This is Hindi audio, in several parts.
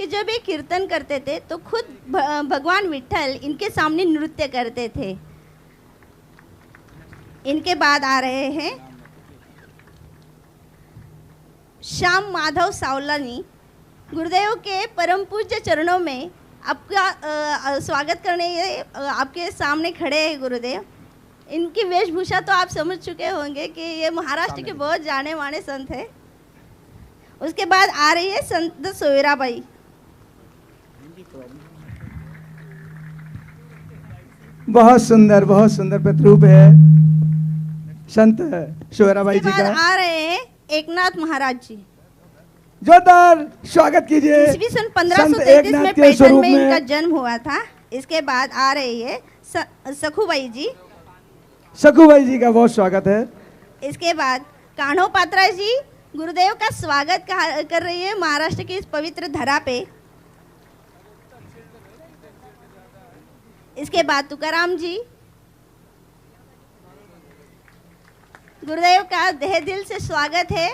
कि जब ये कीर्तन करते थे तो खुद भगवान विट्ठल इनके सामने नृत्य करते थे। इनके बाद आ रहे हैं श्याम माधव सावलानी। गुरुदेव के परम पूज्य चरणों में आपका स्वागत करने आपके सामने खड़े हैं गुरुदेव। इनकी वेशभूषा तो आप समझ चुके होंगे कि ये महाराष्ट्र के बहुत जाने माने संत हैं। उसके बाद आ रही है संत सोयराबाई। बहुत सुंदर प्रतिरूप है संत सोयराबाई जी उसके बाद का। आ रहे हैं एकनाथ महाराज जी। जोरदार स्वागत कीजिए। ईस्वी सन संत 1533 एकनाथ में के पैठण स्वरूप में इनका में जन्म हुआ था। इसके बाद आ रही है सखुबाई जी। सखुबाई जी का बहुत स्वागत है। इसके बाद कान्हो पात्रा जी गुरुदेव का स्वागत कर रही है महाराष्ट्र की इस पवित्र धरा पे। इसके बाद तुकाराम जी। गुरुदेव का तहे दिल से स्वागत है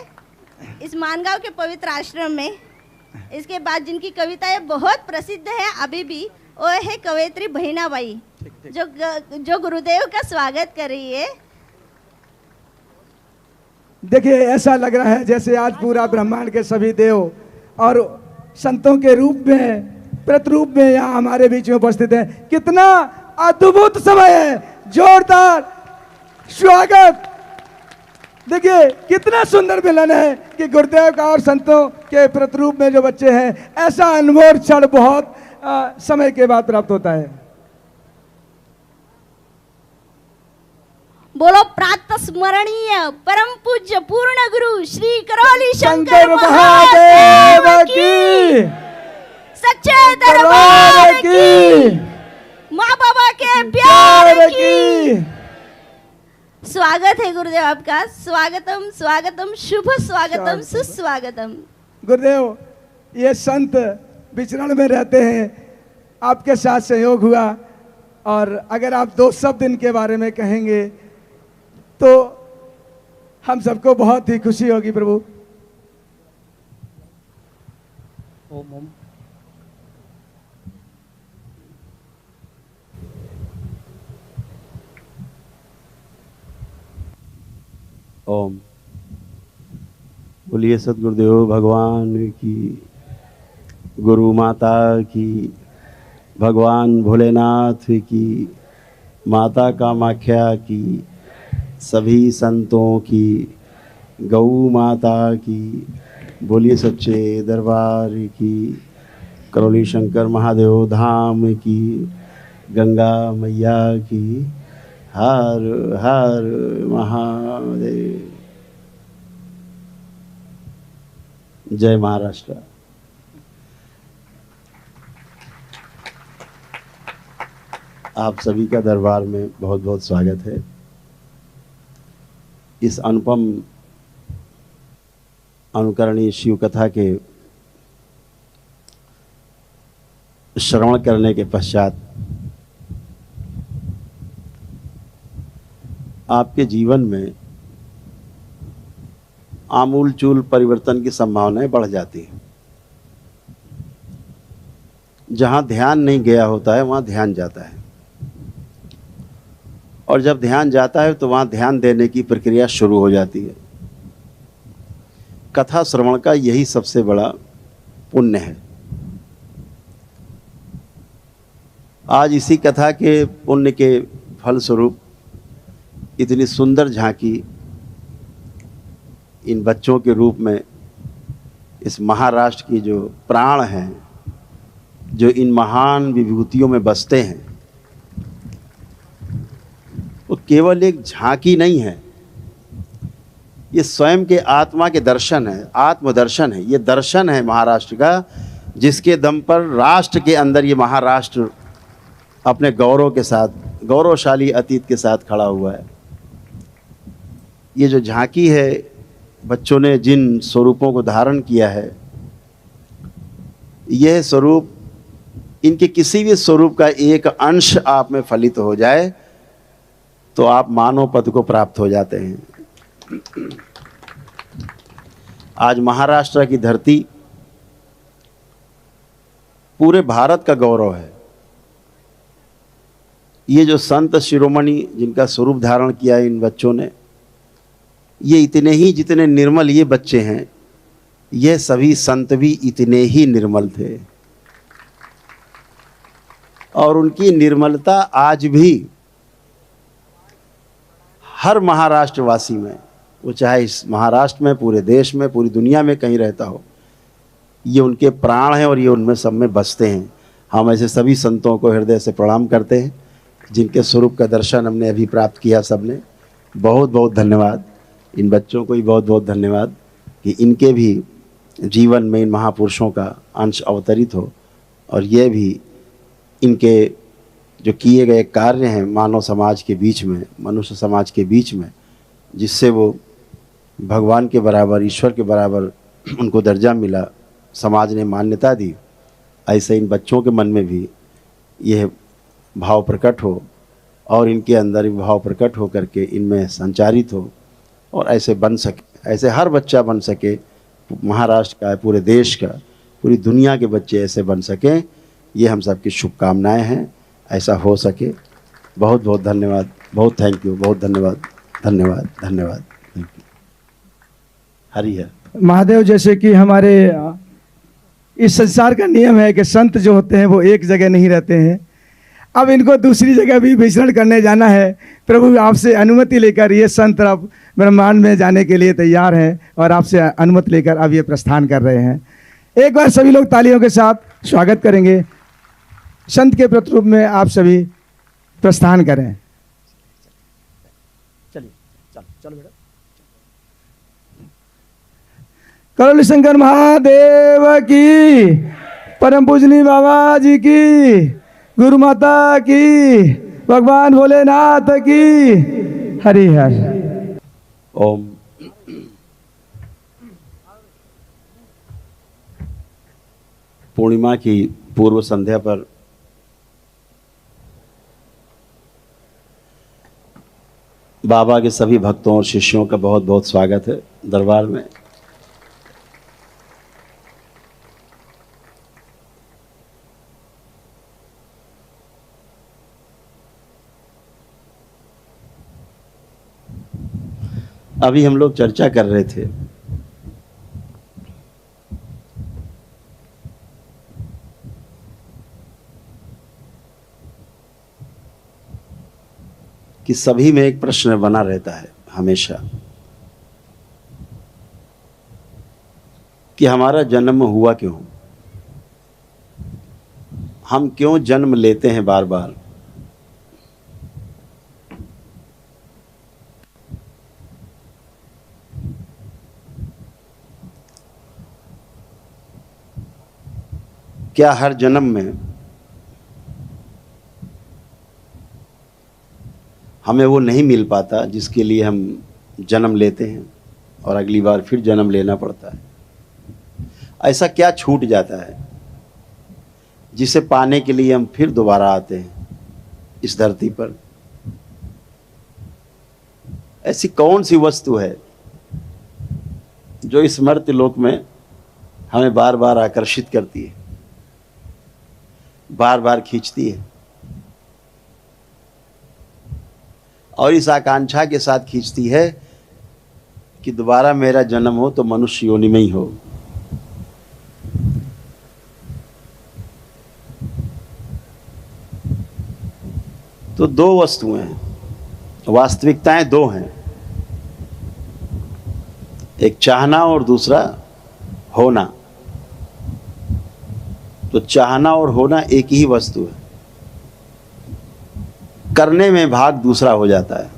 इस मानगांव के पवित्र आश्रम में। इसके बाद जिनकी कविताएं बहुत प्रसिद्ध है अभी भी, वो है कवयित्री बहिनाबाई जो गुरुदेव का स्वागत कर रही है। देखिए ऐसा लग रहा है जैसे आज पूरा ब्रह्मांड के सभी देव और संतों के रूप में प्रतिरूप में यहाँ हमारे बीच में उपस्थित हैं। कितना अद्भुत समय है। जोरदार स्वागत। देखिए कितना सुंदर मिलन है कि गुरुदेव का और संतों के प्रतिरूप में जो बच्चे हैं, ऐसा अनमोल क्षण बहुत समय के बाद प्राप्त होता है। बोलो प्रातः स्मरणीय परम पूज्य पूर्ण गुरु श्री करौली शंकर महादेव की, सच्चे दरबार की, माँ बाबा के प्यार की। स्वागत है गुरुदेव आपका। स्वागतम स्वागतम शुभ स्वागतम सुस्वागतम। गुरुदेव ये संत विचरण में रहते हैं, आपके साथ सहयोग हुआ, और अगर आप दो शब्द इनके बारे में कहेंगे तो हम सबको बहुत ही खुशी होगी प्रभु। ओम ओम। बोलिए सदगुरुदेव भगवान की, गुरु माता की, भगवान भोलेनाथ की, माता कामाख्या की, सभी संतों की, गौ माता की। बोलिए सच्चे दरबार की, करौली शंकर महादेव धाम की, गंगा मैया की। हर हर महादेव। जय महाराष्ट्र। आप सभी का दरबार में बहुत बहुत स्वागत है। इस अनुपम अनुकरणीय शिव कथा के श्रवण करने के पश्चात आपके जीवन में आमूल चूल परिवर्तन की संभावनाएं बढ़ जाती हैं। जहां ध्यान नहीं गया होता है वहां ध्यान जाता है, और जब ध्यान जाता है तो वहां ध्यान देने की प्रक्रिया शुरू हो जाती है। कथा श्रवण का यही सबसे बड़ा पुण्य है। आज इसी कथा के पुण्य के फलस्वरूप इतनी सुंदर झांकी इन बच्चों के रूप में इस महाराष्ट्र की जो प्राण हैं, जो इन महान विभूतियों में बसते हैं, वो केवल एक झांकी नहीं है, ये स्वयं के आत्मा के दर्शन है, आत्मदर्शन है। ये दर्शन है महाराष्ट्र का, जिसके दम पर राष्ट्र के अंदर ये महाराष्ट्र अपने गौरव के साथ, गौरवशाली अतीत के साथ खड़ा हुआ है। ये जो झांकी है, बच्चों ने जिन स्वरूपों को धारण किया है, यह स्वरूप, इनके किसी भी स्वरूप का एक अंश आप में फलित हो जाए तो आप मानव पद को प्राप्त हो जाते हैं। आज महाराष्ट्र की धरती पूरे भारत का गौरव है। ये जो संत शिरोमणि जिनका स्वरूप धारण किया इन बच्चों ने, ये इतने ही जितने निर्मल ये बच्चे हैं, ये सभी संत भी इतने ही निर्मल थे। और उनकी निर्मलता आज भी हर महाराष्ट्रवासी में, वो चाहे इस महाराष्ट्र में, पूरे देश में, पूरी दुनिया में कहीं रहता हो, ये उनके प्राण हैं और ये उनमें सब में बसते हैं। हम ऐसे सभी संतों को हृदय से प्रणाम करते हैं जिनके स्वरूप का दर्शन हमने अभी प्राप्त किया। सबने बहुत बहुत धन्यवाद। इन बच्चों को भी बहुत बहुत धन्यवाद कि इनके भी जीवन में इन महापुरुषों का अंश अवतरित हो और ये भी इनके जो किए गए कार्य हैं मानव समाज के बीच में, मनुष्य समाज के बीच में, जिससे वो भगवान के बराबर, ईश्वर के बराबर उनको दर्जा मिला, समाज ने मान्यता दी, ऐसे इन बच्चों के मन में भी यह भाव प्रकट हो और इनके अंदर भाव प्रकट हो करके इनमें संचारित हो और ऐसे बन सके, ऐसे हर बच्चा बन सके, महाराष्ट्र का, पूरे देश का, पूरी दुनिया के बच्चे ऐसे बन सकें। ये हम सबकी शुभकामनाएं हैं, ऐसा हो सके। बहुत बहुत धन्यवाद, बहुत थैंक यू, बहुत धन्यवाद, धन्यवाद, धन्यवाद, थैंक यू। हरि हर महादेव। जैसे कि हमारे इस संसार का नियम है कि संत जो होते हैं वो एक जगह नहीं रहते हैं, अब इनको दूसरी जगह भी विचरण करने जाना है। प्रभु आपसे अनुमति लेकर ये संत अब ब्रह्मांड में जाने के लिए तैयार हैं और आपसे अनुमति लेकर अब ये प्रस्थान कर रहे हैं। एक बार सभी लोग तालियों के साथ स्वागत करेंगे। संत के प्रतिरूप में आप सभी प्रस्थान करें। चलिए, चलो बेटा। करोली शंकर महादेव की, परम पूजनी बाबा जी की, गुरु माता की, भगवान भोलेनाथ की, हरि हर। ओम। पूर्णिमा की पूर्व संध्या पर बाबा के सभी भक्तों और शिष्यों का बहुत बहुत स्वागत है दरबार में। अभी हम लोग चर्चा कर रहे थे कि सभी में एक प्रश्न बना रहता है हमेशा कि हमारा जन्म हुआ क्यों, हम क्यों जन्म लेते हैं बार बार। क्या हर जन्म में हमें वो नहीं मिल पाता जिसके लिए हम जन्म लेते हैं और अगली बार फिर जन्म लेना पड़ता है? ऐसा क्या छूट जाता है जिसे पाने के लिए हम फिर दोबारा आते हैं इस धरती पर? ऐसी कौन सी वस्तु है जो इस मर्त्य लोक में हमें बार बार आकर्षित करती है, बार बार खींचती है और इस आकांक्षा के साथ खींचती है कि दोबारा मेरा जन्म हो तो मनुष्य योनि में ही हो? तो दो वस्तुएं हैं, वास्तविकताएं दो हैं, एक चाहना और दूसरा होना। तो चाहना और होना एक ही वस्तु है, करने में भाग दूसरा हो जाता है।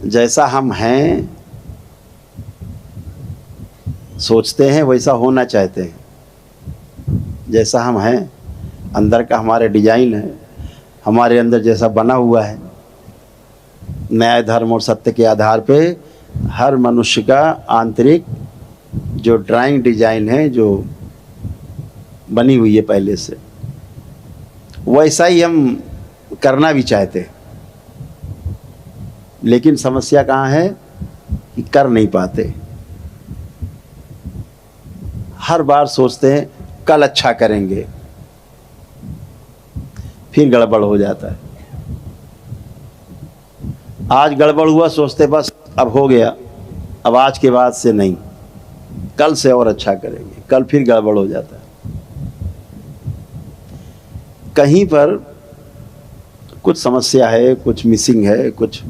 जैसा हम हैं, सोचते हैं, वैसा होना चाहते हैं। जैसा हम हैं, अंदर का हमारे डिजाइन है, हमारे अंदर जैसा बना हुआ है, न्याय धर्म और सत्य के आधार पे हर मनुष्य का आंतरिक जो ड्राइंग डिजाइन है, जो बनी हुई है पहले से, वैसा ही हम करना भी चाहते हैं। लेकिन समस्या कहाँ है कि कर नहीं पाते। हर बार सोचते हैं कल अच्छा करेंगे, फिर गड़बड़ हो जाता है। आज गड़बड़ हुआ, सोचते बस अब हो गया, अब आज के बाद से नहीं, कल से और अच्छा करेंगे, कल फिर गड़बड़ हो जाता है। कहीं पर कुछ समस्या है, कुछ मिसिंग है, कुछ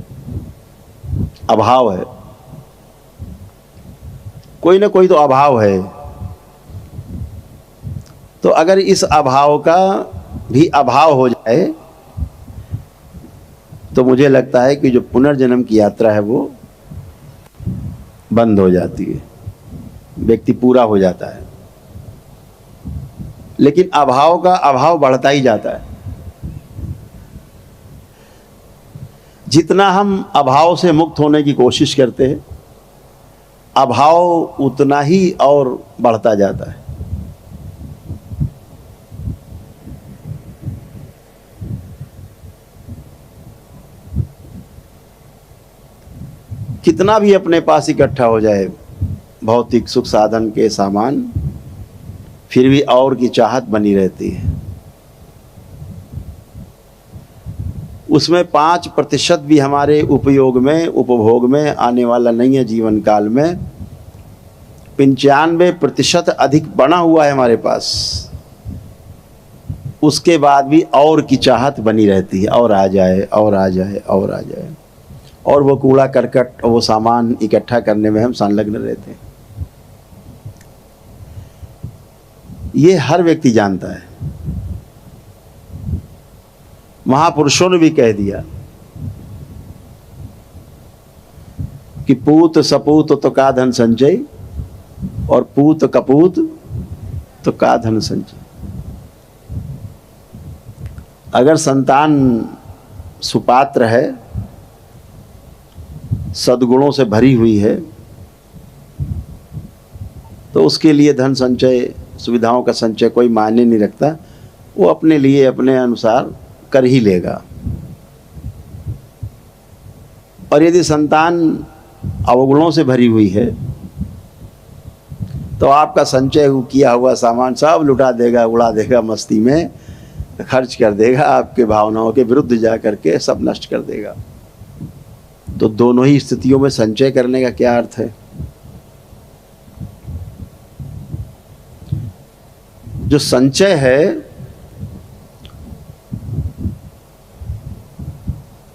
अभाव है, कोई ना कोई तो अभाव है। तो अगर इस अभाव का भी अभाव हो जाए तो मुझे लगता है कि जो पुनर्जन्म की यात्रा है वो बंद हो जाती है, व्यक्ति पूरा हो जाता है। लेकिन अभाव का अभाव बढ़ता ही जाता है। जितना हम अभाव से मुक्त होने की कोशिश करते हैं, अभाव उतना ही और बढ़ता जाता है। कितना भी अपने पास इकट्ठा हो जाए भौतिक सुख साधन के सामान, फिर भी और की चाहत बनी रहती है। उसमें 5% भी हमारे उपयोग में, उपभोग में आने वाला नहीं है जीवन काल में। 95% अधिक बना हुआ है हमारे पास, उसके बाद भी और की चाहत बनी रहती है, और आ जाए, और आ जाए, और आ जाए। और वो कूड़ा करकट और वो सामान इकट्ठा करने में हम संलग्न रहते हैं। ये हर व्यक्ति जानता है। महापुरुषों ने भी कह दिया कि पूत सपूत तो का धन संचय, और पूत कपूत तो का धन संचय। अगर संतान सुपात्र है, सद्गुणों से भरी हुई है, तो उसके लिए धन संचय, सुविधाओं का संचय कोई मायने नहीं रखता। वो अपने लिए अपने अनुसार कर ही लेगा। और यदि संतान अवगुणों से भरी हुई है तो आपका संचय किया हुआ सामान सब लुटा देगा, उड़ा देगा, मस्ती में खर्च कर देगा, आपके भावनाओं के विरुद्ध जा करके सब नष्ट कर देगा। तो दोनों ही स्थितियों में संचय करने का क्या अर्थ है? जो संचय है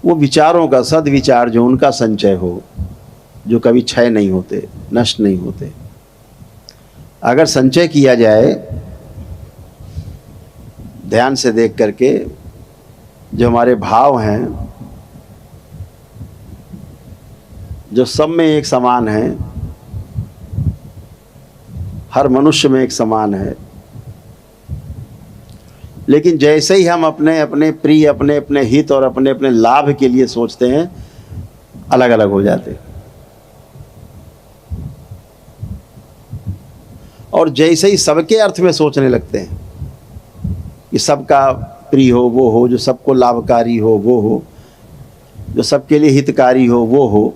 वो विचारों का, सद्विचार जो उनका संचय हो, जो कभी क्षय नहीं होते, नष्ट नहीं होते। अगर संचय किया जाए ध्यान से देख करके, जो हमारे भाव हैं, जो सब में एक समान है, हर मनुष्य में एक समान है, लेकिन जैसे ही हम अपने अपने प्रिय, अपने अपने हित और अपने अपने लाभ के लिए सोचते हैं, अलग अलग हो जाते हैं। और जैसे ही सबके अर्थ में सोचने लगते हैं कि सबका प्रिय हो वो हो, जो सबको लाभकारी हो वो हो, जो सबके लिए हितकारी हो वो हो,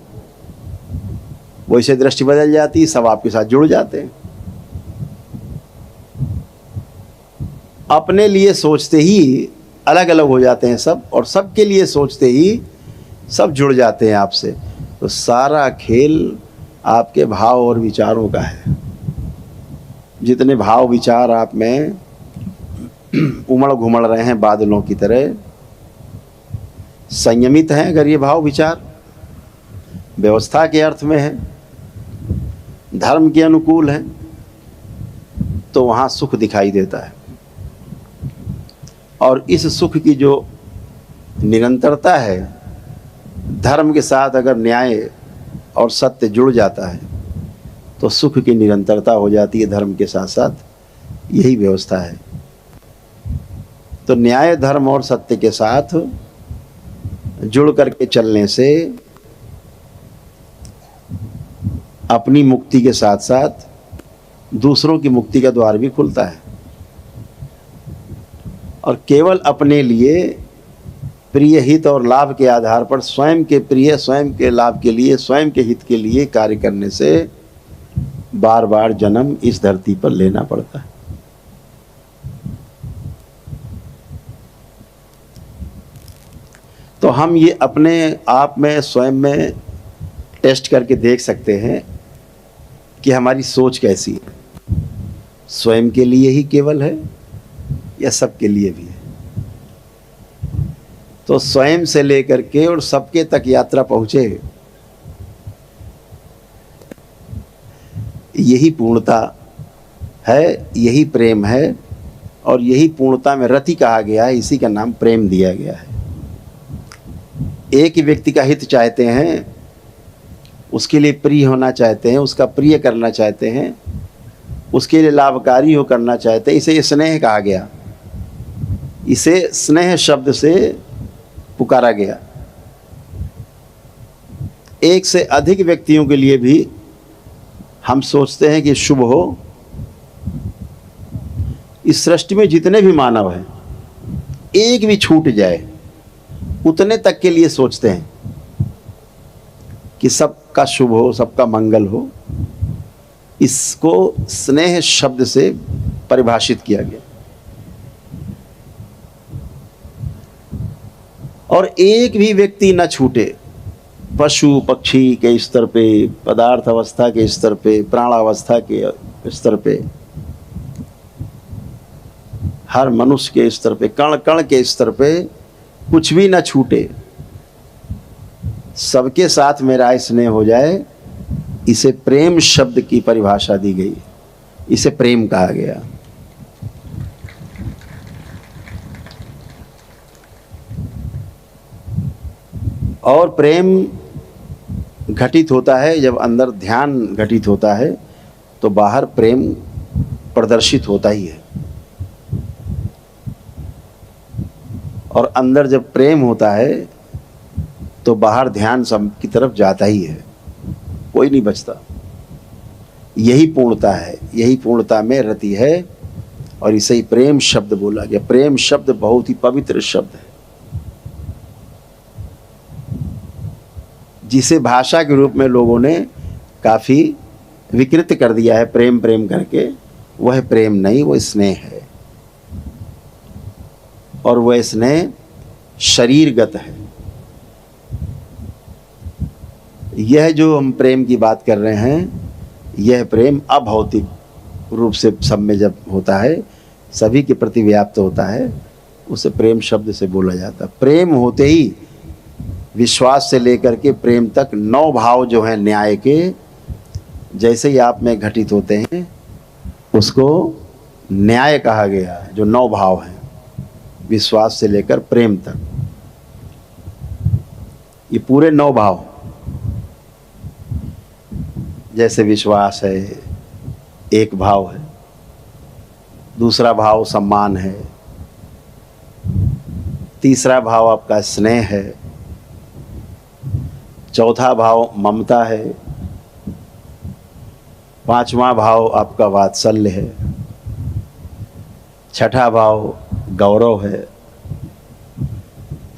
वैसे दृष्टि बदल जाती, सब आपके साथ जुड़ जाते हैं। अपने लिए सोचते ही अलग अलग हो जाते हैं सब, और सबके लिए सोचते ही सब जुड़ जाते हैं आपसे। तो सारा खेल आपके भाव और विचारों का है। जितने भाव विचार आप में उमड़ घुमड़ रहे हैं बादलों की तरह, संयमित हैं अगर ये भाव विचार, व्यवस्था के अर्थ में है, धर्म के अनुकूल है, तो वहाँ सुख दिखाई देता है। और इस सुख की जो निरंतरता है, धर्म के साथ अगर न्याय और सत्य जुड़ जाता है तो सुख की निरंतरता हो जाती है। धर्म के साथ साथ यही व्यवस्था है। तो न्याय, धर्म और सत्य के साथ जुड़ करके चलने से अपनी मुक्ति के साथ साथ दूसरों की मुक्ति का द्वार भी खुलता है। और केवल अपने लिए प्रिय हित और लाभ के आधार पर स्वयं के प्रिय, स्वयं के लाभ के लिए, स्वयं के हित के लिए कार्य करने से बार बार जन्म इस धरती पर लेना पड़ता है। तो हम ये अपने आप में स्वयं में टेस्ट करके देख सकते हैं कि हमारी सोच कैसी है, स्वयं के लिए ही केवल है या सबके लिए भी है। तो स्वयं से लेकर के और सबके तक यात्रा पहुंचे, यही पूर्णता है, यही प्रेम है, और यही पूर्णता में रति कहा गया है, इसी का नाम प्रेम दिया गया है। एक ही व्यक्ति का हित चाहते हैं, उसके लिए प्रिय होना चाहते हैं, उसका प्रिय करना चाहते हैं, उसके लिए लाभकारी हो करना चाहते हैं, इसे स्नेह कहा गया, इसे स्नेह शब्द से पुकारा गया। एक से अधिक व्यक्तियों के लिए भी हम सोचते हैं कि शुभ हो। इस सृष्टि में जितने भी मानव हैं, एक भी छूट जाए उतने तक के लिए सोचते हैं कि सबका शुभ हो, सबका मंगल हो। इसको स्नेह शब्द से परिभाषित किया गया। और एक भी व्यक्ति न छूटे, पशु पक्षी के स्तर पे, पदार्थ अवस्था के स्तर पे, प्राणावस्था के स्तर पे, हर मनुष्य के स्तर पे, कण कण के स्तर पे कुछ भी न छूटे, सबके साथ मेरा स्नेह हो जाए, इसे प्रेम शब्द की परिभाषा दी गई, इसे प्रेम कहा गया। और प्रेम घटित होता है जब अंदर ध्यान घटित होता है, तो बाहर प्रेम प्रदर्शित होता ही है। और अंदर जब प्रेम होता है तो बाहर ध्यान सब की तरफ जाता ही है, कोई नहीं बचता। यही पूर्णता है, यही पूर्णता में रति है, और इसे ही प्रेम शब्द बोला गया। प्रेम शब्द बहुत ही पवित्र शब्द है, जिसे भाषा के रूप में लोगों ने काफ़ी विकृत कर दिया है, प्रेम प्रेम करके। वह प्रेम नहीं, वह स्नेह है, और वह स्नेह शरीरगत है। यह जो हम प्रेम की बात कर रहे हैं, यह प्रेम अभौतिक रूप से सब में जब होता है, सभी के प्रति व्याप्त होता है, उसे प्रेम शब्द से बोला जाता है। प्रेम होते ही विश्वास से लेकर के प्रेम तक 9 भाव जो हैं न्याय के, जैसे ही आप में घटित होते हैं, उसको न्याय कहा गया है। जो 9 भाव हैं, विश्वास से लेकर प्रेम तक, ये पूरे 9 भाव, जैसे विश्वास है, एक भाव है, दूसरा भाव सम्मान है, तीसरा भाव आपका स्नेह है, चौथा भाव ममता है, पांचवा भाव आपका वात्सल्य है, छठा भाव गौरव है,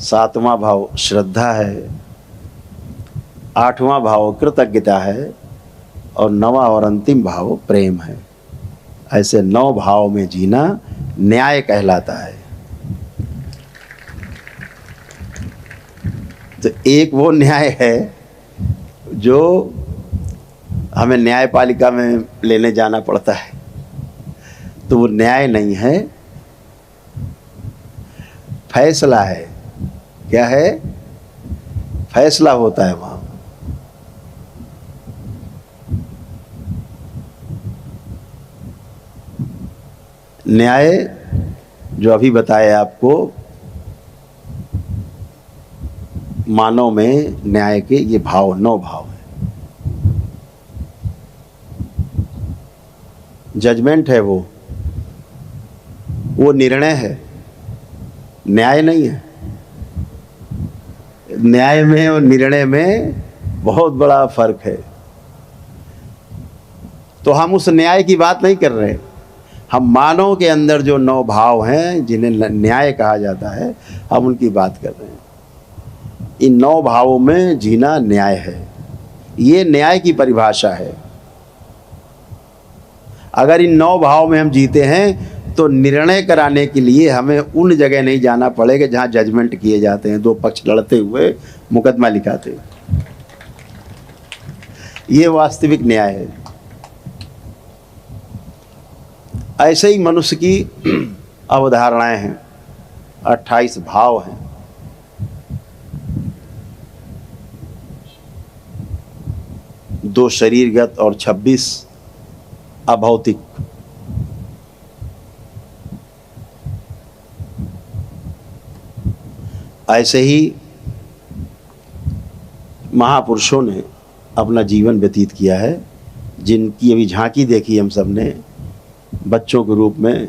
सातवां भाव श्रद्धा है, आठवां भाव कृतज्ञता है, और 9वां और अंतिम भाव प्रेम है। ऐसे 9 भाव में जीना न्याय कहलाता है। तो एक वो न्याय है जो हमें न्यायपालिका में लेने जाना पड़ता है, तो वो न्याय नहीं है, फैसला है। क्या है? फैसला होता है वहाँ। न्याय जो अभी बताया आपको, मानव में न्याय के ये भाव 9 भाव है। जजमेंट है, वो निर्णय है, न्याय नहीं है। न्याय में और निर्णय में बहुत बड़ा फर्क है। तो हम उस न्याय की बात नहीं कर रहे, हम मानव के अंदर जो 9 भाव हैं जिन्हें न्याय कहा जाता है, हम उनकी बात कर रहे हैं। इन 9 भावों में जीना न्याय है, ये न्याय की परिभाषा है। अगर इन 9 भाव में हम जीते हैं तो निर्णय कराने के लिए हमें उन जगह नहीं जाना पड़ेगा जहाँ जजमेंट किए जाते हैं, 2 पक्ष लड़ते हुए मुकदमा लिखाते हैं। ये वास्तविक न्याय है। ऐसे ही मनुष्य की अवधारणाएं हैं, 28 भाव हैं। दो शरीरगत और 26 अभौतिक। ऐसे ही महापुरुषों ने अपना जीवन व्यतीत किया है, जिनकी अभी झांकी देखी हम सब ने, बच्चों के रूप में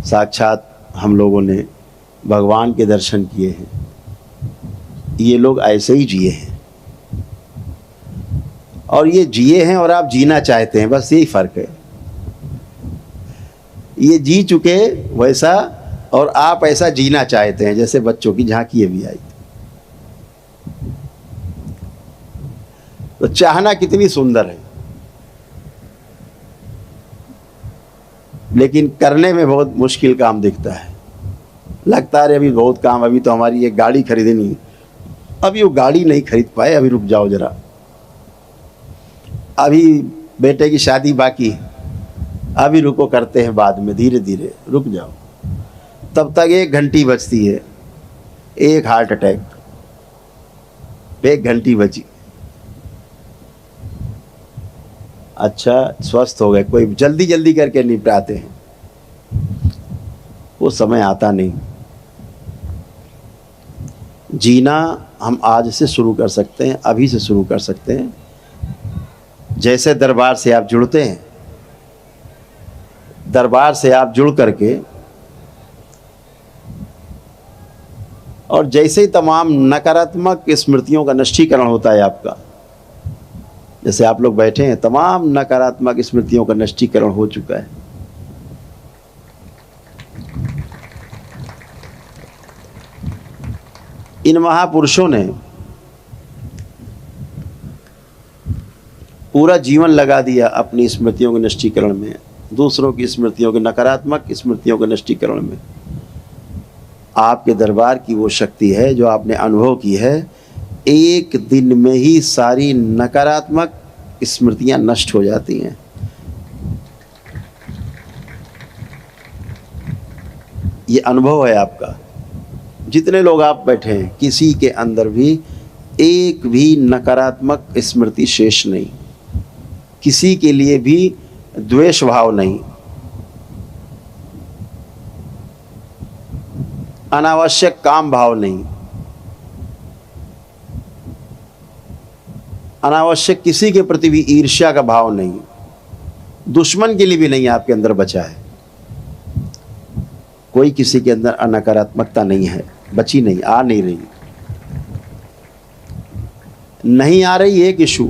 साक्षात हम लोगों ने भगवान के दर्शन किए हैं। ये लोग ऐसे ही जिए हैं और ये जिए हैं और आप जीना चाहते हैं, बस यही फर्क है। ये जी चुके वैसा और आप ऐसा जीना चाहते हैं, जैसे बच्चों की झांकी अभी आई। तो चाहना कितनी सुंदर है, लेकिन करने में बहुत मुश्किल काम दिखता है। लगता है अभी बहुत काम, अभी तो हमारी एक गाड़ी खरीदनी, अभी वो गाड़ी नहीं खरीद पाए, अभी रुक जाओ जरा, अभी बेटे की शादी बाकी है, अभी रुको, करते हैं बाद में, धीरे धीरे रुक जाओ। तब तक 1 घंटी बजती है, एक हार्ट अटैक, 1 घंटी बजी, अच्छा स्वस्थ हो गए, कोई जल्दी जल्दी करके निपटाते हैं, वो समय आता नहीं। जीना हम आज से शुरू कर सकते हैं, अभी से शुरू कर सकते हैं। जैसे दरबार से आप जुड़ते हैं, दरबार से आप जुड़ करके और जैसे ही तमाम नकारात्मक स्मृतियों का नष्टीकरण होता है आपका, जैसे आप लोग बैठे हैं, तमाम नकारात्मक स्मृतियों का नष्टीकरण हो चुका है। इन महापुरुषों ने पूरा जीवन लगा दिया अपनी स्मृतियों के नष्टीकरण में, दूसरों की स्मृतियों के, नकारात्मक स्मृतियों के नष्टीकरण में। आपके दरबार की वो शक्ति है जो आपने अनुभव की है, एक दिन में ही सारी नकारात्मक स्मृतियां नष्ट हो जाती हैं। ये अनुभव है आपका। जितने लोग आप बैठे हैं, किसी के अंदर भी एक भी नकारात्मक स्मृति शेष नहीं, किसी के लिए भी द्वेष भाव नहीं, अनावश्यक काम भाव नहीं, अनावश्यक किसी के प्रति भी ईर्ष्या का भाव नहीं, दुश्मन के लिए भी नहीं आपके अंदर बचा है। कोई किसी के अंदर नकारात्मकता नहीं है, बची नहीं, आ नहीं रही, नहीं आ रही। एक इशू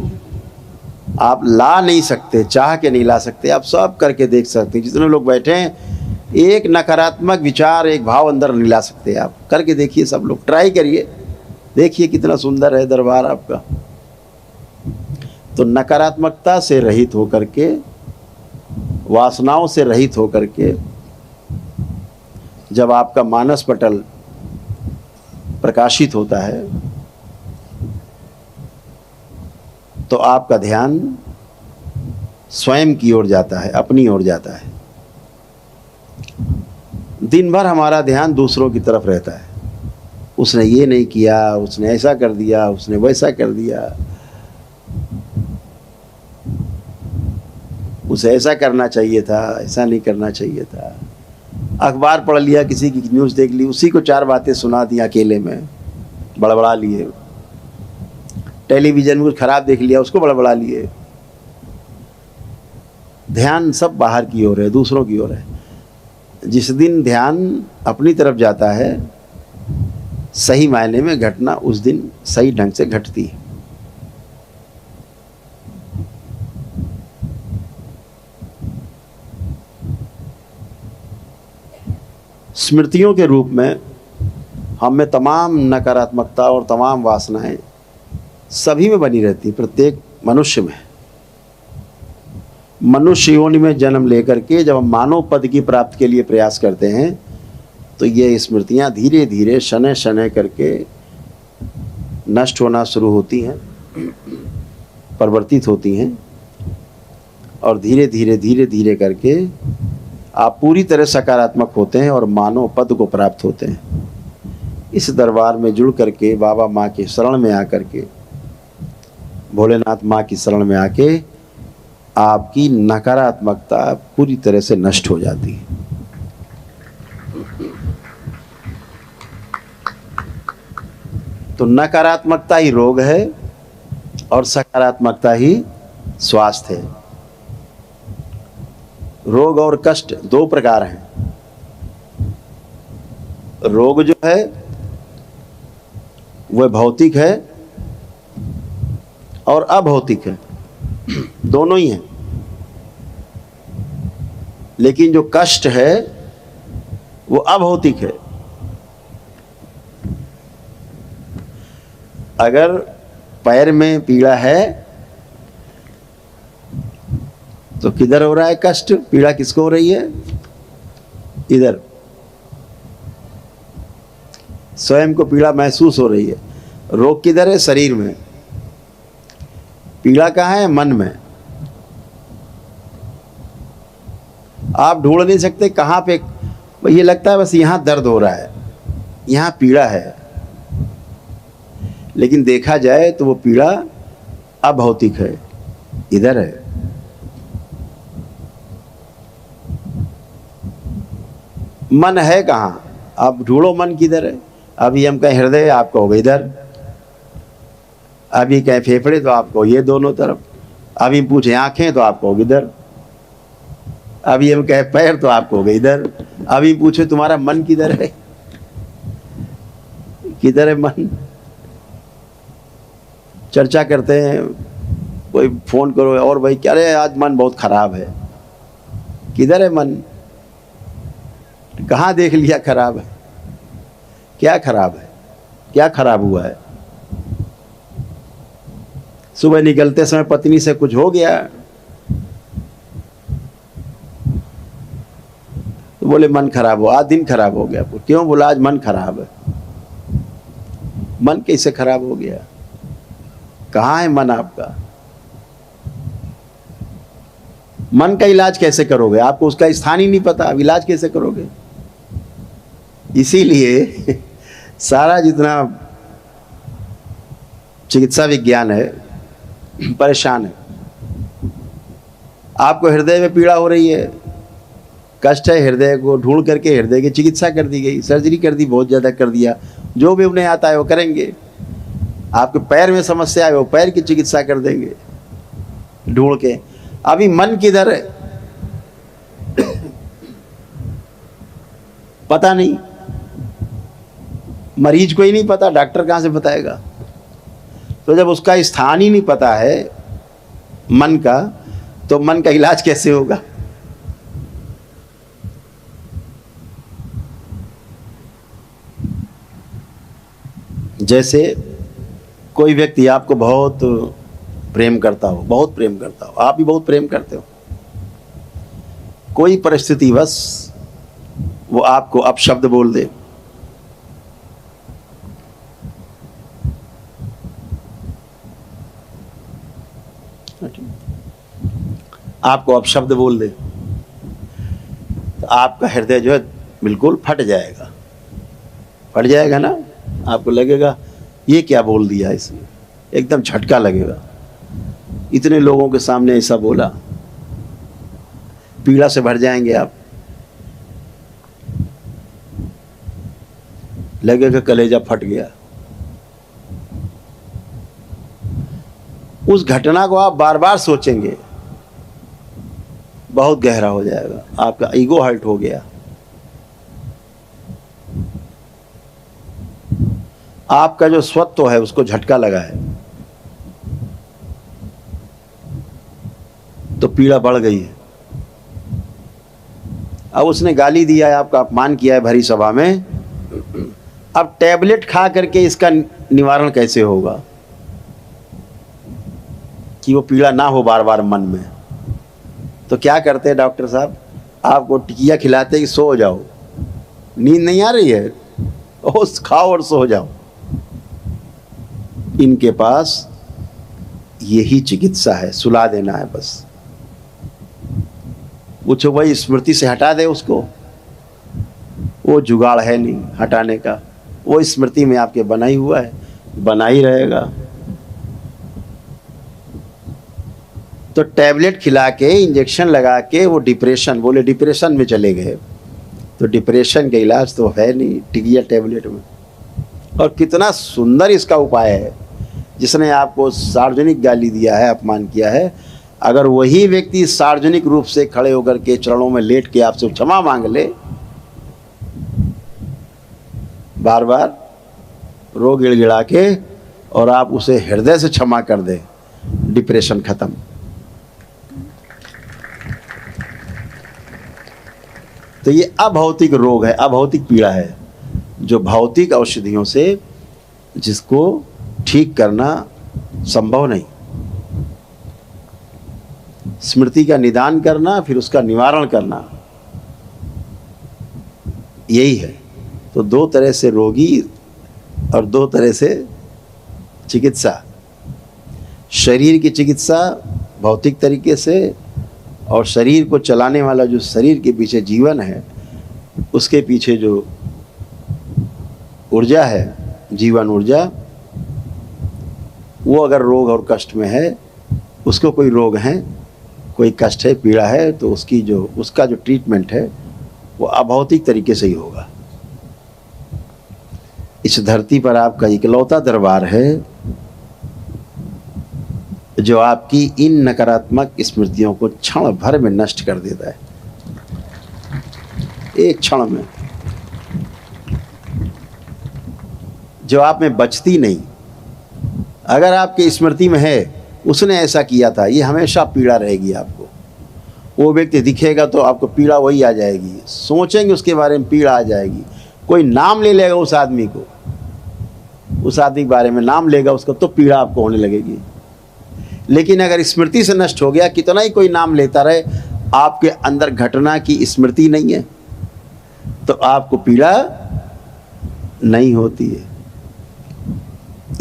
आप ला नहीं सकते, चाह के नहीं ला सकते, आप सब करके देख सकते हैं। जितने लोग बैठे हैं, एक नकारात्मक विचार, एक भाव अंदर नहीं ला सकते। आप करके देखिए, सब लोग ट्राई करिए, देखिए कितना सुंदर है दरबार आपका। तो नकारात्मकता से रहित होकर के, वासनाओं से रहित होकर के, जब आपका मानस पटल प्रकाशित होता है तो आपका ध्यान स्वयं की ओर जाता है, अपनी ओर जाता है। दिन भर हमारा ध्यान दूसरों की तरफ रहता है, उसने ये नहीं किया, उसने ऐसा कर दिया, उसने वैसा कर दिया, उसे ऐसा करना चाहिए था, ऐसा नहीं करना चाहिए था। अखबार पढ़ लिया, किसी की न्यूज़ देख ली, उसी को 4 बातें सुना दी अकेले में, बड़बड़ा लिए। टेलीविज़न में कुछ खराब देख लिया, उसको बड़बड़ा लिए। ध्यान सब बाहर की ओर है, दूसरों की ओर है। जिस दिन ध्यान अपनी तरफ जाता है, सही मायने में घटना उस दिन सही ढंग से घटती है। स्मृतियों के रूप में हम में तमाम नकारात्मकता और तमाम वासनाएं सभी में बनी रहती, प्रत्येक मनुष्य में। मनुष्य योनि में जन्म लेकर के जब हम मानव पद की प्राप्ति के लिए प्रयास करते हैं तो ये स्मृतियाँ धीरे धीरे शनै शनै करके नष्ट होना शुरू होती हैं, परिवर्तित होती हैं और धीरे धीरे धीरे धीरे करके आप पूरी तरह सकारात्मक होते हैं और मानव पद को प्राप्त होते हैं। इस दरबार में जुड़ करके बाबा माँ के शरण में आकर के, भोलेनाथ माँ की शरण में आके आपकी नकारात्मकता पूरी तरह से नष्ट हो जाती है। तो नकारात्मकता ही रोग है और सकारात्मकता ही स्वास्थ्य है। रोग और कष्ट दो प्रकार हैं। रोग जो है वह भौतिक है और अभौतिक है, दोनों ही हैं। लेकिन जो कष्ट है वो अभौतिक है। अगर पैर में पीड़ा है तो किधर हो रहा है कष्ट? पीड़ा किसको हो रही है? इधर स्वयं को पीड़ा महसूस हो रही है। रोग किधर है? शरीर में। पीड़ा कहाँ है? मन में। आप ढूंढ नहीं सकते कहाँ पे। ये लगता है बस यहाँ दर्द हो रहा है, यहाँ पीड़ा है, लेकिन देखा जाए तो वो पीड़ा अभौतिक है, इधर है। मन है कहाँ? आप ढूंढो मन किधर है। अभी हम कहें हृदय, आपको होगा इधर। अभी कहें फेफड़े तो आपको ये दोनों तरफ। अभी पूछे आंखें तो आपको होगी इधर। अभी हम कहें पैर तो आपको होगा इधर। अभी पूछे तुम्हारा मन किधर है? किधर है मन? चर्चा करते हैं, कोई फोन करो और भाई क्या रे आज मन बहुत खराब है। किधर है मन? कहाँ देख लिया खराब है? क्या खराब है? क्या खराब हुआ है? सुबह निकलते समय पत्नी से कुछ हो गया तो बोले मन खराब हो, आज दिन खराब हो गया। क्यों? बोला आज मन खराब है। मन कैसे खराब हो गया? कहाँ है मन आपका? मन का इलाज कैसे करोगे? आपको उसका स्थान ही नहीं पता, अब इलाज कैसे करोगे? इसीलिए सारा जितना चिकित्सा विज्ञान है परेशान है। आपको हृदय में पीड़ा हो रही है, कष्ट है, हृदय को ढूंढ करके हृदय की चिकित्सा कर दी गई, सर्जरी कर दी, बहुत ज़्यादा कर दिया, जो भी उन्हें आता है वो करेंगे। आपके पैर में समस्या है, वो पैर की चिकित्सा कर देंगे ढूंढ के। अभी मन किधर है पता नहीं, मरीज को ही नहीं पता, डॉक्टर कहाँ से बताएगा? तो जब उसका स्थान ही नहीं पता है मन का, तो मन का इलाज कैसे होगा? जैसे कोई व्यक्ति आपको बहुत प्रेम करता हो, बहुत प्रेम करता हो, आप भी बहुत प्रेम करते हो, कोई परिस्थिति बस वो आपको अपशब्द बोल दे, आपको अपशब्द बोल दे, तो आपका हृदय जो है बिल्कुल फट जाएगा। फट जाएगा ना? आपको लगेगा ये क्या बोल दिया इसने, एकदम झटका लगेगा। इतने लोगों के सामने ऐसा बोला, पीड़ा से भर जाएंगे आप। लगेगा कलेजा फट गया। उस घटना को आप बार बार सोचेंगे, बहुत गहरा हो जाएगा, आपका ईगो हर्ट हो गया। आपका जो स्वत्व है उसको झटका लगा है, तो पीड़ा बढ़ गई है। अब उसने गाली दिया है, आपका अपमान किया है भरी सभा में, अब टैबलेट खा करके इसका निवारण कैसे होगा कि वो पीड़ा ना हो बार बार मन में? तो क्या करते हैं डॉक्टर साहब, आपको टिकिया खिलाते कि सो जाओ, नींद नहीं आ रही है, ओस खाओ और सो जाओ। इनके पास यही चिकित्सा है, सुला देना है बस। पूछो भाई स्मृति से हटा दे उसको, वो जुगाड़ है नहीं हटाने का, वो स्मृति में आपके बना ही हुआ है, बना ही रहेगा। तो टैबलेट खिला के, इंजेक्शन लगा के वो डिप्रेशन, बोले डिप्रेशन में चले गए, तो डिप्रेशन का इलाज तो है नहीं टिकिया टैबलेट में। और कितना सुंदर इसका उपाय है, जिसने आपको सार्वजनिक गाली दिया है, अपमान किया है, अगर वही व्यक्ति सार्वजनिक रूप से खड़े होकर के चरणों में लेट के आपसे क्षमा मांग ले, बार बार रो गिड़गिड़ा के, और आप उसे हृदय से क्षमा कर दे, डिप्रेशन खत्म। तो ये अभौतिक रोग है, अभौतिक पीड़ा है, जो भौतिक औषधियों से जिसको ठीक करना संभव नहीं। स्मृति का निदान करना, फिर उसका निवारण करना, यही है। तो दो तरह से रोगी और दो तरह से चिकित्सा। शरीर की चिकित्सा भौतिक तरीके से, और शरीर को चलाने वाला जो शरीर के पीछे जीवन है, उसके पीछे जो ऊर्जा है, जीवन ऊर्जा, वो अगर रोग और कष्ट में है, उसको कोई रोग है, कोई कष्ट है, पीड़ा है, तो उसका जो ट्रीटमेंट है वो अभौतिक तरीके से ही होगा। इस धरती पर आपका इकलौता दरबार है जो आपकी इन नकारात्मक स्मृतियों को क्षण भर में नष्ट कर देता है, एक क्षण में, जो आप में बचती नहीं। अगर आपकी स्मृति में है उसने ऐसा किया था, ये हमेशा पीड़ा रहेगी आपको। वो व्यक्ति दिखेगा तो आपको पीड़ा वही आ जाएगी, सोचेंगे उसके बारे में पीड़ा आ जाएगी। कोई नाम ले लेगा उस आदमी को, उस आदमी के बारे में नाम लेगा उसको, तो पीड़ा आपको होने लगेगी। लेकिन अगर स्मृति से नष्ट हो गया, कितना ही कोई नाम लेता रहे, आपके अंदर घटना की स्मृति नहीं है, तो आपको पीड़ा नहीं होती है।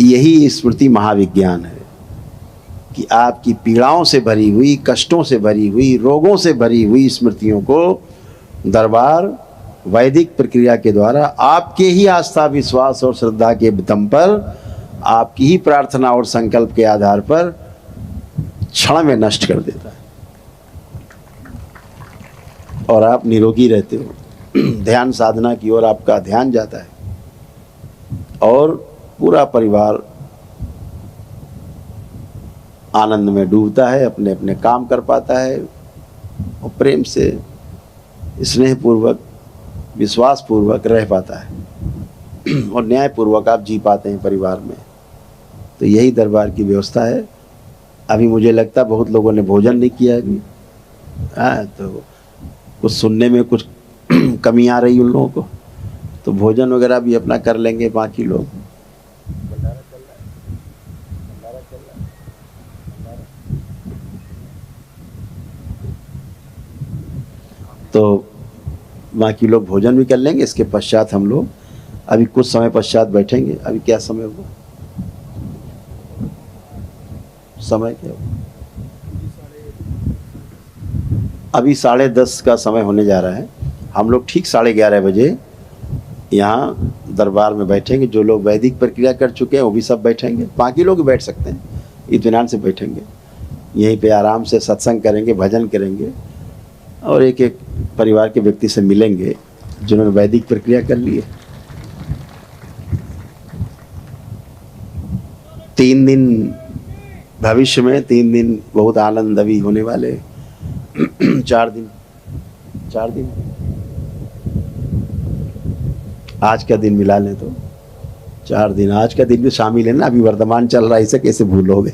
यही स्मृति महाविज्ञान है कि आपकी पीड़ाओं से भरी हुई, कष्टों से भरी हुई, रोगों से भरी हुई स्मृतियों को दरबार वैदिक प्रक्रिया के द्वारा आपके ही आस्था, विश्वास और श्रद्धा के दम पर, आपकी ही प्रार्थना और संकल्प के आधार पर क्षण में नष्ट कर देता है, और आप निरोगी रहते हो। ध्यान साधना की ओर आपका ध्यान जाता है, और पूरा परिवार आनंद में डूबता है, अपने अपने काम कर पाता है, और प्रेम से, स्नेहपूर्वक, विश्वासपूर्वक रह पाता है, और न्यायपूर्वक आप जी पाते हैं परिवार में। तो यही दरबार की व्यवस्था है। अभी मुझे लगता है बहुत लोगों ने भोजन नहीं किया अभी, तो कुछ सुनने में कुछ कमी आ रही उन लोगों को, तो भोजन वगैरह भी अपना कर लेंगे बाकी लोग। तो बाकी लोग भोजन भी कर लेंगे। इसके पश्चात हम लोग अभी कुछ समय पश्चात बैठेंगे। अभी क्या समय होगा, समय क्या होगा? अभी 10:30 का समय होने जा रहा है। हम लोग ठीक 11:30 बजे यहाँ दरबार में बैठेंगे। जो लोग वैदिक प्रक्रिया कर चुके हैं वो भी सब बैठेंगे, बाकी लोग भी बैठ सकते हैं, इत्मीनान से बैठेंगे। यहीं पे आराम से सत्संग करेंगे, भजन करेंगे, और एक एक परिवार के व्यक्ति से मिलेंगे जिन्होंने वैदिक प्रक्रिया कर ली है। 3 दिन भविष्य में, 3 दिन बहुत आनंद अभी होने वाले। 4 दिन आज का दिन मिला लें तो 4 दिन, आज का दिन भी शामिल है ना। अभी वर्तमान चल रहा है, इसे कैसे भूलोगे?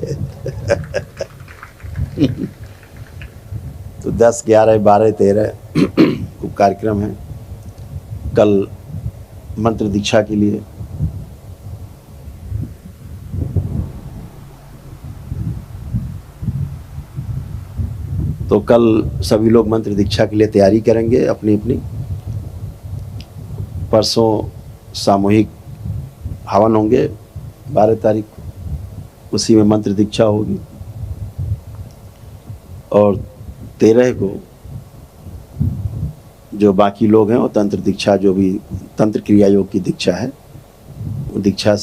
तो 10, 11, 12, 13 खूब कार्यक्रम है। कल मंत्र दीक्षा के लिए तो कल सभी लोग मंत्र दीक्षा के लिए तैयारी करेंगे अपनी अपनी। परसों सामूहिक हवन होंगे 12 तारीख को, उसी में मंत्र दीक्षा होगी। और 13 को जो बाकी लोग हैं वो तंत्र दीक्षा, जो भी तंत्र क्रिया योग की दीक्षा है, वो दीक्षा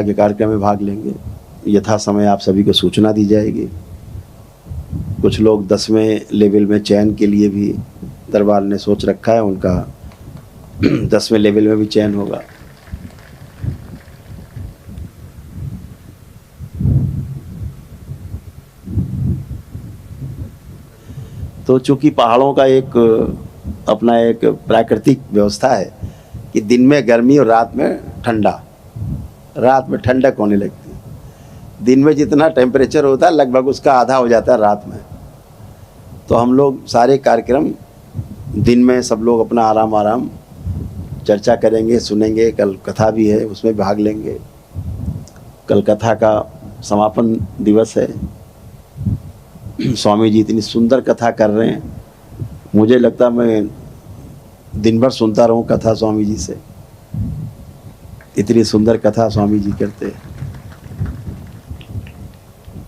के कार्यक्रम में भाग लेंगे। यथा समय आप सभी को सूचना दी जाएगी। कुछ लोग 10वें लेवल में चयन के लिए भी दरबार ने सोच रखा है, उनका 10वें लेवल में भी चयन होगा। तो चूंकि पहाड़ों का एक अपना एक प्राकृतिक व्यवस्था है कि दिन में गर्मी और रात में ठंडा, रात में ठंडक होने लगती है। दिन में जितना टेम्परेचर होता है लगभग उसका आधा हो जाता है रात में। तो हम लोग सारे कार्यक्रम दिन में सब लोग अपना आराम चर्चा करेंगे, सुनेंगे। कल कथा भी है, उसमें भाग लेंगे। कल कथा का समापन दिवस है। स्वामी जी इतनी सुंदर कथा कर रहे हैं, मुझे लगता मैं दिन भर सुनता रहूं कथा स्वामी जी से। इतनी सुंदर कथा स्वामी जी करते हैं।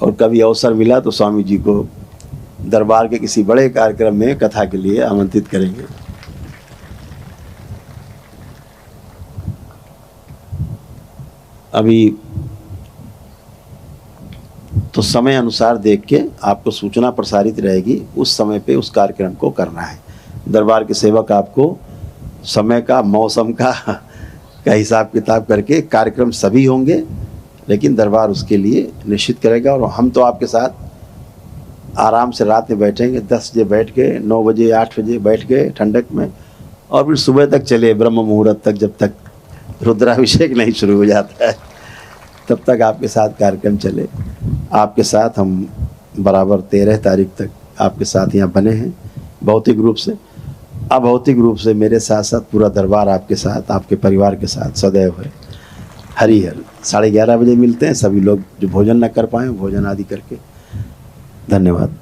और कभी अवसर मिला तो स्वामी जी को दरबार के किसी बड़े कार्यक्रम में कथा के लिए आमंत्रित करेंगे। अभी तो समय अनुसार देख के आपको सूचना प्रसारित रहेगी, उस समय पे उस कार्यक्रम को करना है। दरबार के सेवक आपको समय का, मौसम का हिसाब किताब करके कार्यक्रम सभी होंगे, लेकिन दरबार उसके लिए निश्चित करेगा। और हम तो आपके साथ आराम से रात में बैठेंगे, 10 बजे बैठ के 9 बजे 8 बजे बैठ गए ठंडक में, और फिर सुबह तक चले ब्रह्म मुहूर्त तक, जब तक रुद्राभिषेक नहीं शुरू हो जाता है तब तक आपके साथ कार्यक्रम चले। आपके साथ हम बराबर 13 तारीख तक आपके साथ यहाँ बने हैं भौतिक रूप से। अभौतिक रूप से मेरे साथ साथ पूरा दरबार आपके साथ, आपके परिवार के साथ सदैव है। हरि हर 11:30 बजे मिलते हैं। सभी लोग जो भोजन न कर पाए भोजन आदि करके। धन्यवाद।